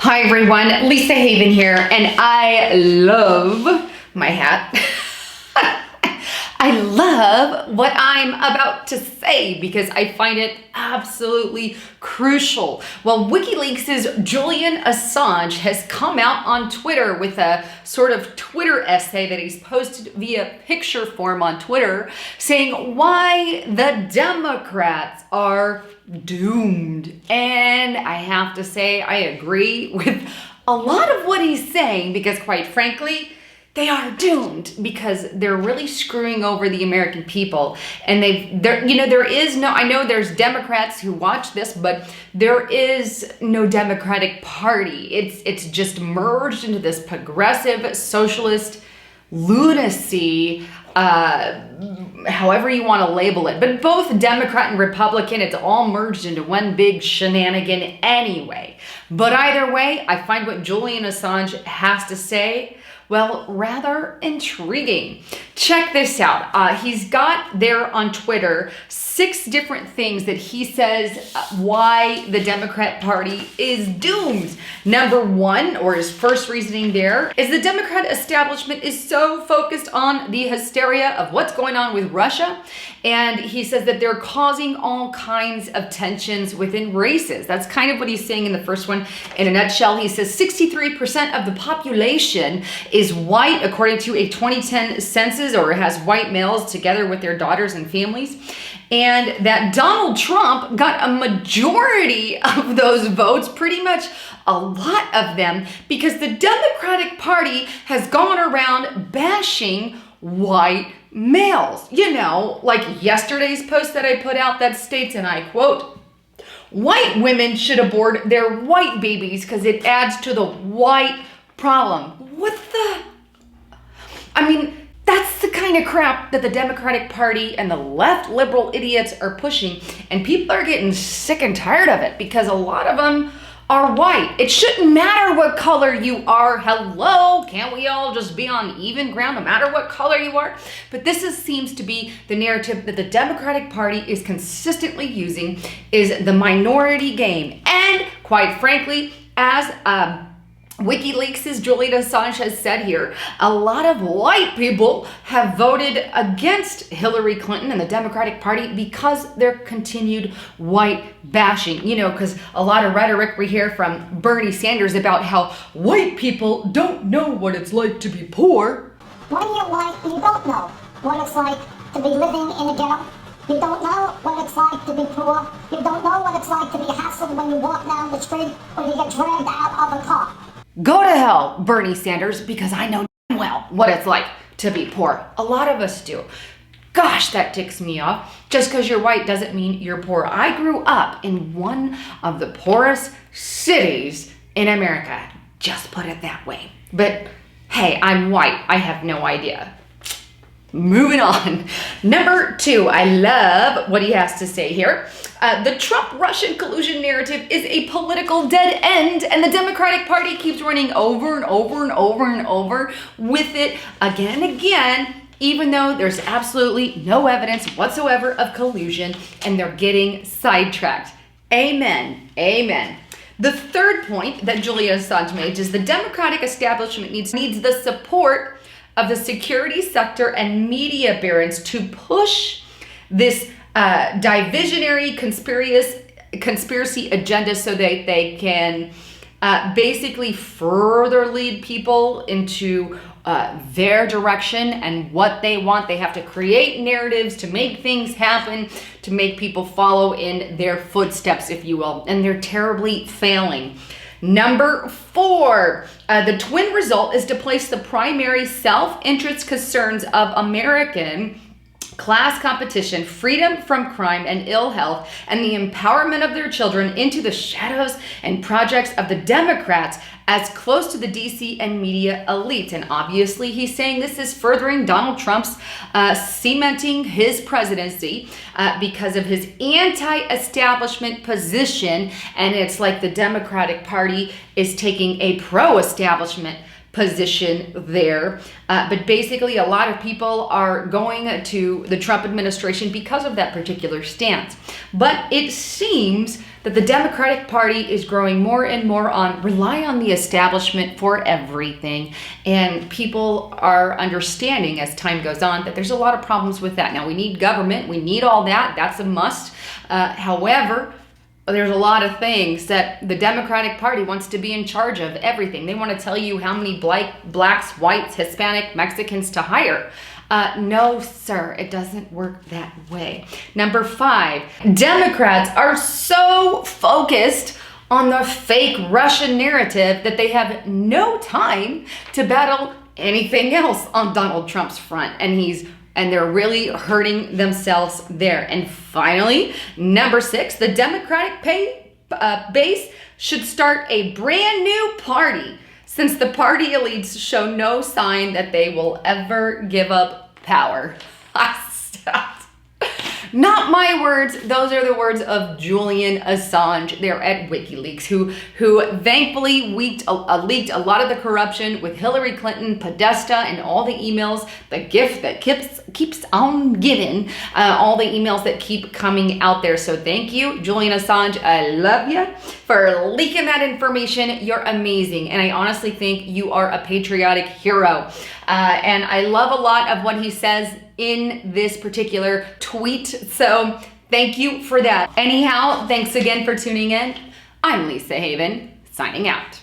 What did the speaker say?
Hi everyone, Lisa Haven here, and I love my hat. I love what I'm about to say because I find it absolutely crucial. Well, Wikileaks' Julian Assange has come out on Twitter with a sort of Twitter essay that he's posted via picture form on Twitter saying why the Democrats are doomed. And I have to say I agree with a lot of what he's saying because quite frankly, they are doomed because they're really screwing over the American people. And I know there's Democrats who watch this, but there is no Democratic Party. It's just merged into this progressive socialist lunacy, however you want to label it. But both Democrat and Republican, it's all merged into one big shenanigan anyway. But either way, I find what Julian Assange has to say, well, rather intriguing. Check this out. He's got there on Twitter 6 different things that he says why the Democrat Party is doomed. Number 1, or his first reasoning there, is the Democrat establishment is so focused on the hysteria of what's going on with Russia. And he says that they're causing all kinds of tensions within races. That's kind of what he's saying in the first one. In a nutshell, he says 63% of the population is white, according to a 2010 census, or has white males together with their daughters and families. And that Donald Trump got a majority of those votes, pretty much a lot of them, because the Democratic Party has gone around bashing white males. You know, like yesterday's post that I put out that states, and I quote, "White women should abort their white babies because it adds to the white problem." What the? I mean, that's the kind of crap that the Democratic Party and the left liberal idiots are pushing, and people are getting sick and tired of it because a lot of them are white. It shouldn't matter what color you are. Hello, can't we all just be on even ground no matter what color you are? But seems to be the narrative that the Democratic Party is consistently using, is the minority game. And quite frankly, as Wikileaks' Julian Assange has said here, a lot of white people have voted against Hillary Clinton and the Democratic Party because their continued white bashing. You know, because a lot of rhetoric we hear from Bernie Sanders about how white people don't know what it's like to be poor. When you're white, you don't know what it's like to be living in a ghetto. You don't know what it's like to be poor. You don't know what it's like to be hassled when you walk down the street or you get dragged out of a car. Go to hell, Bernie Sanders, because I know damn well what it's like to be poor. A lot of us do. Gosh, that ticks me off. Just because you're white doesn't mean you're poor. I grew up in one of the poorest cities in America. Just put it that way. But hey, I'm white. I have no idea. Moving on. Number 2, I love what he has to say here. The Trump-Russian collusion narrative is a political dead end, and the Democratic Party keeps running over and over and over and over with it again and again, even though there's absolutely no evidence whatsoever of collusion, and they're getting sidetracked. Amen. Amen. The third point that Julian Assange made is the Democratic establishment needs the support of the security sector and media barons to push this divisionary conspiracy agenda so that they can basically further lead people into their direction and what they want. They have to create narratives to make things happen, to make people follow in their footsteps, if you will, and they're terribly failing. Number 4, the twin result is to place the primary self-interest concerns of American class competition, freedom from crime and ill health, and the empowerment of their children into the shadows and projects of the Democrats as close to the DC and media elites. And obviously he's saying this is furthering Donald Trump's cementing his presidency because of his anti-establishment position. And it's like the Democratic Party is taking a pro-establishment position there. But basically, a lot of people are going to the Trump administration because of that particular stance. But it seems that the Democratic Party is growing more and more on rely on the establishment for everything. And people are understanding as time goes on that there's a lot of problems with that. Now, we need government. We need all that. That's a must. However, there's a lot of things that the Democratic Party wants to be in charge of everything. They want to tell you how many blacks, whites, Hispanic, Mexicans to hire. No, sir, it doesn't work that way. Number 5, Democrats are so focused on the fake Russian narrative that they have no time to battle anything else on Donald Trump's front. And they're really hurting themselves there. And finally, number 6, the Democratic base should start a brand new party, since the party elites show no sign that they will ever give up power. Not my words. Those are the words of Julian Assange there at Wikileaks, who thankfully leaked a lot of the corruption with Hillary Clinton, Podesta, and all the emails, the gift that keeps on giving, all the emails that keep coming out there. So thank you, Julian Assange. I love you for leaking that information. You're amazing. And I honestly think you are a patriotic hero. And I love a lot of what he says in this particular tweet. So thank you for that. Anyhow, thanks again for tuning in. I'm Lisa Haven, signing out.